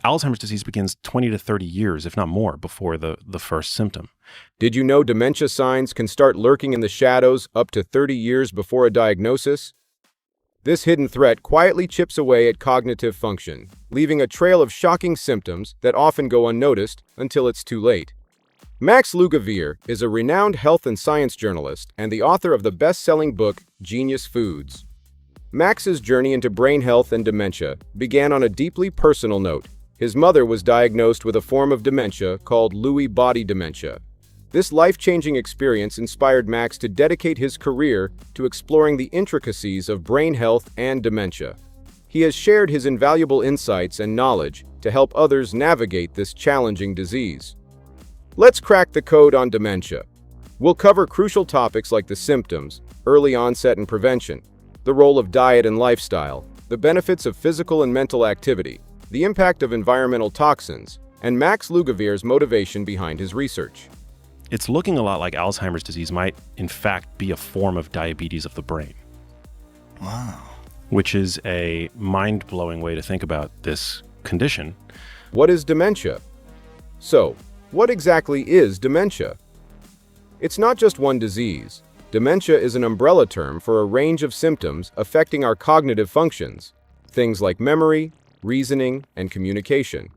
Alzheimer's disease begins 20 to 30 years, if not more, before the first symptom. Did you know dementia signs can start lurking in the shadows up to 30 years before a diagnosis? This hidden threat quietly chips away at cognitive function, leaving a trail of shocking symptoms that often go unnoticed until it's too late. Max Lugavere is a renowned health and science journalist and the author of the best-selling book Genius Foods. Max's journey into brain health and dementia began on a deeply personal note. His mother was diagnosed with a form of dementia called Lewy body dementia. This life-changing experience inspired Max to dedicate his career to exploring the intricacies of brain health and dementia. He has shared his invaluable insights and knowledge to help others navigate this challenging disease. Let's crack the code on dementia. We'll cover crucial topics like the symptoms, early onset and prevention, the role of diet and lifestyle, the benefits of physical and mental activity, the impact of environmental toxins, and Max Lugavere's motivation behind his research. It's looking a lot like Alzheimer's disease might, in fact, be a form of diabetes of the brain. Wow. Which is a mind-blowing way to think about this condition. What is dementia? So, what exactly is dementia? It's not just one disease. Dementia is an umbrella term for a range of symptoms affecting our cognitive functions, things like memory, reasoning, and communication.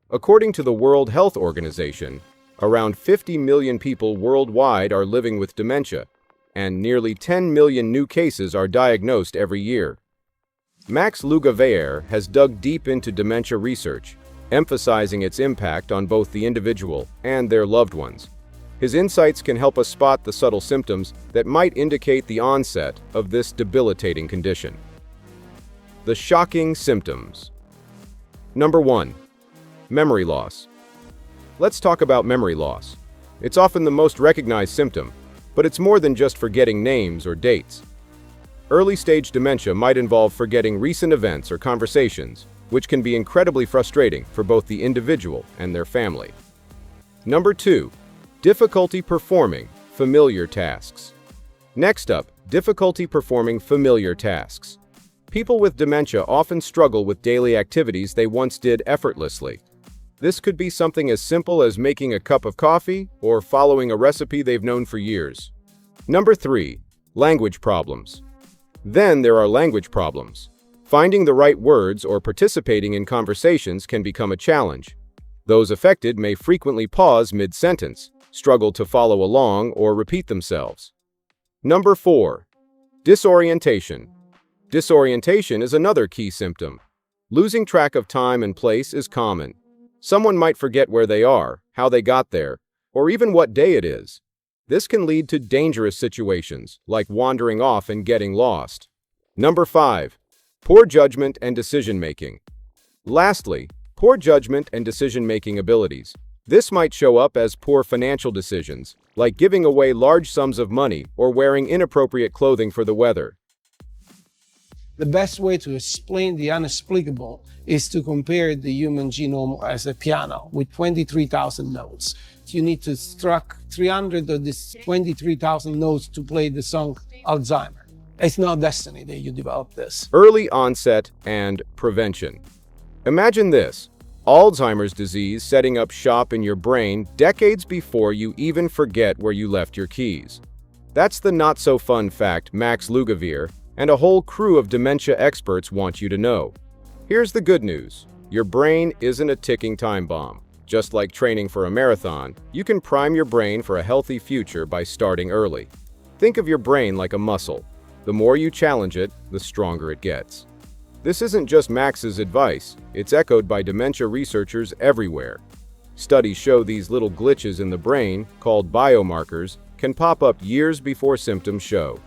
According to the World Health Organization, around 50 million people worldwide are living with dementia, and nearly 10 million new cases are diagnosed every year. Max Lugavere has dug deep into dementia research, emphasizing its impact on both the individual and their loved ones. His insights can help us spot the subtle symptoms that might indicate the onset of this debilitating condition. The shocking symptoms. Number 1. Memory loss. Let's talk about memory loss. It's often the most recognized symptom, but it's more than just forgetting names or dates. Early-stage dementia might involve forgetting recent events or conversations, which can be incredibly frustrating for both the individual and their family. Number 2. Difficulty performing familiar tasks. Next up, difficulty performing familiar tasks. People with dementia often struggle with daily activities they once did effortlessly. This could be something as simple as making a cup of coffee or following a recipe they've known for years. Number 3. Language problems. Then there are language problems. Finding the right words or participating in conversations can become a challenge. Those affected may frequently pause mid-sentence, struggle to follow along, or repeat themselves. Number 4. Disorientation. Disorientation is another key symptom. Losing track of time and place is common. Someone might forget where they are, how they got there, or even what day it is. This can lead to dangerous situations, like wandering off and getting lost. Number 5. Poor judgment and decision-making. Lastly, poor judgment and decision-making abilities. This might show up as poor financial decisions, like giving away large sums of money or wearing inappropriate clothing for the weather. The best way to explain the inexplicable is to compare the human genome as a piano with 23,000 notes. You need to struck 300 of these 23,000 notes to play the song Alzheimer. It's not destiny that you develop this. Early onset and prevention. Imagine this. Alzheimer's disease setting up shop in your brain decades before you even forget where you left your keys. That's the not-so-fun fact Max Lugavere and a whole crew of dementia experts want you to know. Here's the good news. Your brain isn't a ticking time bomb. Just like training for a marathon, you can prime your brain for a healthy future by starting early. Think of your brain like a muscle. The more you challenge it, the stronger it gets. This isn't just Max's advice, it's echoed by dementia researchers everywhere. Studies show these little glitches in the brain, called biomarkers, can pop up years before symptoms show.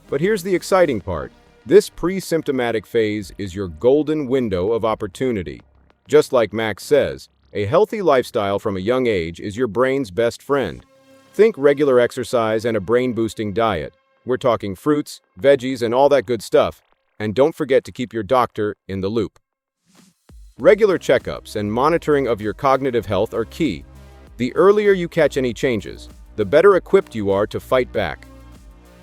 But here's the exciting part. This pre-symptomatic phase is your golden window of opportunity. Just like Max says, a healthy lifestyle from a young age is your brain's best friend. Think regular exercise and a brain-boosting diet. We're talking fruits, veggies, and all that good stuff. And don't forget to keep your doctor in the loop. Regular checkups and monitoring of your cognitive health are key. The earlier you catch any changes, the better equipped you are to fight back.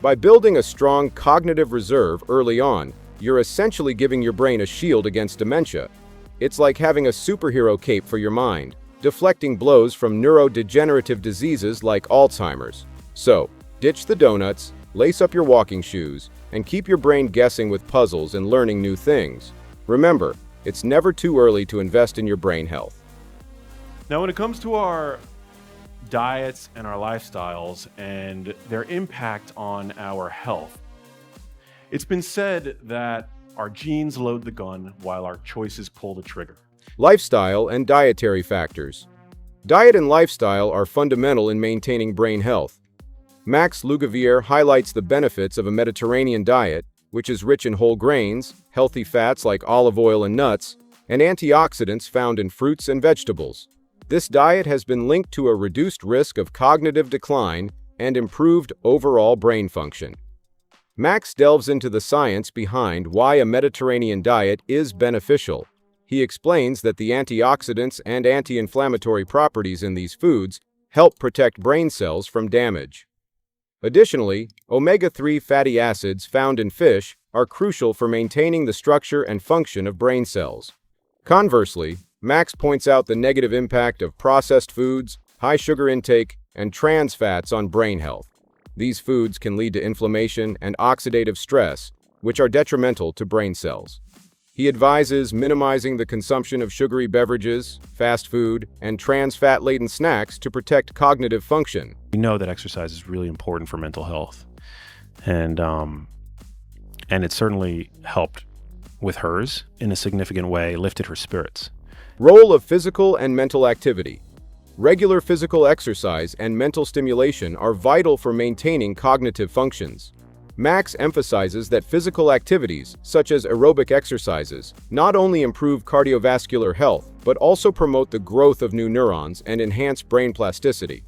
By building a strong cognitive reserve early on, you're essentially giving your brain a shield against dementia. It's like having a superhero cape for your mind, deflecting blows from neurodegenerative diseases like Alzheimer's. So, ditch the donuts, lace up your walking shoes, and keep your brain guessing with puzzles and learning new things. Remember, it's never too early to invest in your brain health. Now, when it comes to our diets and our lifestyles and their impact on our health, it's been said that our genes load the gun while our choices pull the trigger. Lifestyle and dietary factors. Diet and lifestyle are fundamental in maintaining brain health. Max Lugavere highlights the benefits of a Mediterranean diet, which is rich in whole grains, healthy fats like olive oil and nuts, and antioxidants found in fruits and vegetables. This diet has been linked to a reduced risk of cognitive decline and improved overall brain function. Max delves into the science behind why a Mediterranean diet is beneficial. He explains that the antioxidants and anti-inflammatory properties in these foods help protect brain cells from damage. Additionally, omega-3 fatty acids found in fish are crucial for maintaining the structure and function of brain cells. Conversely, Max points out the negative impact of processed foods, high sugar intake, and trans fats on brain health. These foods can lead to inflammation and oxidative stress, which are detrimental to brain cells. He advises minimizing the consumption of sugary beverages, fast food, and trans fat-laden snacks to protect cognitive function. We know that exercise is really important for mental health, and it certainly helped with hers in a significant way, lifted her spirits. Role of physical and mental activity. Regular physical exercise and mental stimulation are vital for maintaining cognitive functions. Max emphasizes that physical activities, such as aerobic exercises, not only improve cardiovascular health, but also promote the growth of new neurons and enhance brain plasticity.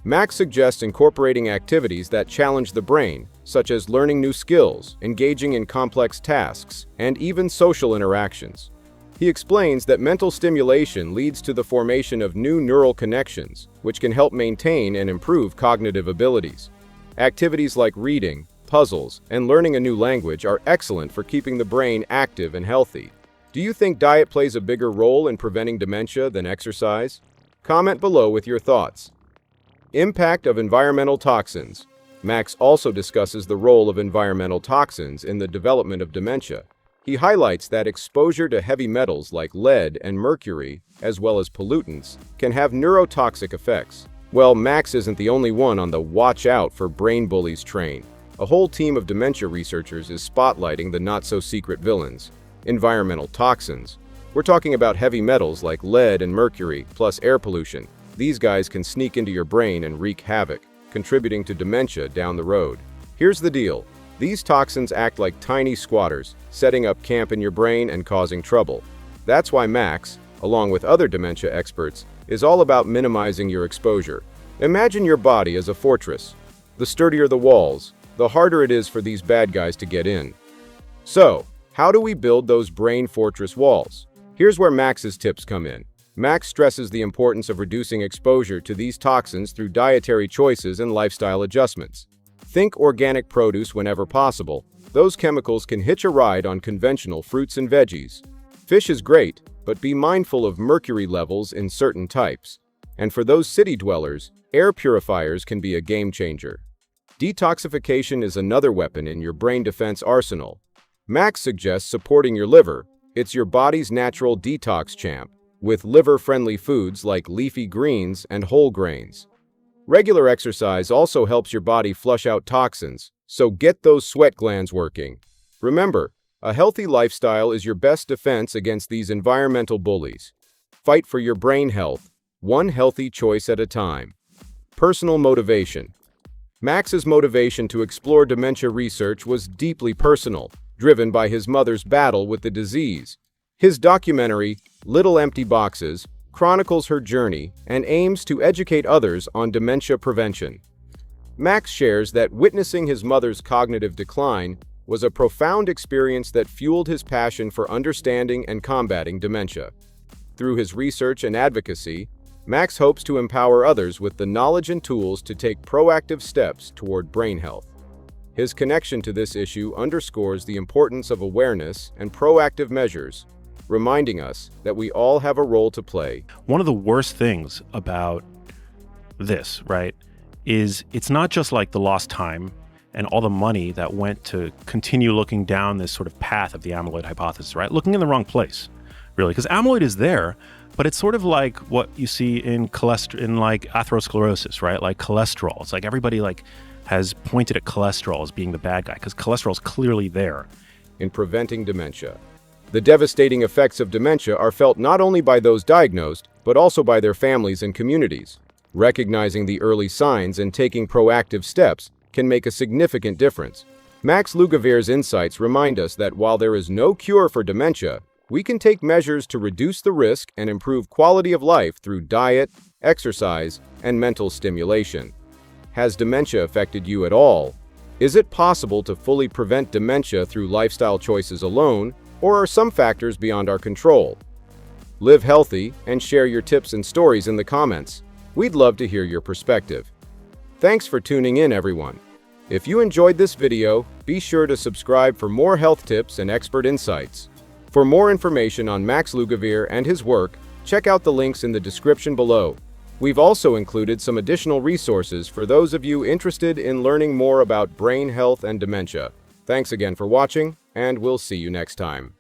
Max suggests incorporating activities that challenge the brain, such as learning new skills, engaging in complex tasks, and even social interactions. He explains that mental stimulation leads to the formation of new neural connections, which can help maintain and improve cognitive abilities. Activities like reading, puzzles, and learning a new language are excellent for keeping the brain active and healthy. Do you think diet plays a bigger role in preventing dementia than exercise? Comment below with your thoughts. Impact of environmental toxins. Max also discusses the role of environmental toxins in the development of dementia. He highlights that exposure to heavy metals like lead and mercury, as well as pollutants, can have neurotoxic effects. Well, Max isn't the only one on the watch out for brain bullies train. A whole team of dementia researchers is spotlighting the not-so-secret villains, environmental toxins. We're talking about heavy metals like lead and mercury, plus air pollution. These guys can sneak into your brain and wreak havoc, contributing to dementia down the road. Here's the deal. These toxins act like tiny squatters, setting up camp in your brain and causing trouble. That's why Max, along with other dementia experts, is all about minimizing your exposure. Imagine your body as a fortress. The sturdier the walls, the harder it is for these bad guys to get in. So, how do we build those brain fortress walls? Here's where Max's tips come in. Max stresses the importance of reducing exposure to these toxins through dietary choices and lifestyle adjustments. Think organic produce whenever possible. Those chemicals can hitch a ride on conventional fruits and veggies. Fish is great, but be mindful of mercury levels in certain types. And for those city dwellers, air purifiers can be a game changer. Detoxification is another weapon in your brain defense arsenal. Max suggests supporting your liver. It's your body's natural detox champ, with liver-friendly foods like leafy greens and whole grains. Regular exercise also helps your body flush out toxins, so get those sweat glands working. Remember, a healthy lifestyle is your best defense against these environmental bullies. Fight for your brain health, one healthy choice at a time. Personal motivation. Max's motivation to explore dementia research was deeply personal, driven by his mother's battle with the disease. His documentary, Little Empty Boxes, chronicles her journey and aims to educate others on dementia prevention. Max shares that witnessing his mother's cognitive decline was a profound experience that fueled his passion for understanding and combating dementia. Through his research and advocacy, Max hopes to empower others with the knowledge and tools to take proactive steps toward brain health. His connection to this issue underscores the importance of awareness and proactive measures. reminding us that we all have a role to play. One of the worst things about this, right, is it's not just like the lost time and all the money that went to continue looking down this sort of path of the amyloid hypothesis, right? Looking in the wrong place, really, because amyloid is there, but it's sort of like what you see in like atherosclerosis, right? Like cholesterol. It's like everybody like has pointed at cholesterol as being the bad guy because cholesterol is clearly there. In preventing dementia. The devastating effects of dementia are felt not only by those diagnosed, but also by their families and communities. Recognizing the early signs and taking proactive steps can make a significant difference. Max Lugavere's insights remind us that while there is no cure for dementia, we can take measures to reduce the risk and improve quality of life through diet, exercise, and mental stimulation. Has dementia affected you at all? Is it possible to fully prevent dementia through lifestyle choices alone, or are some factors beyond our control? Live healthy and share your tips and stories in the comments. We'd love to hear your perspective. Thanks for tuning in, everyone. If you enjoyed this video, be sure to subscribe for more health tips and expert insights. For more information on Max Lugavere and his work, check out the links in the description below. We've also included some additional resources for those of you interested in learning more about brain health and dementia. Thanks again for watching, and we'll see you next time.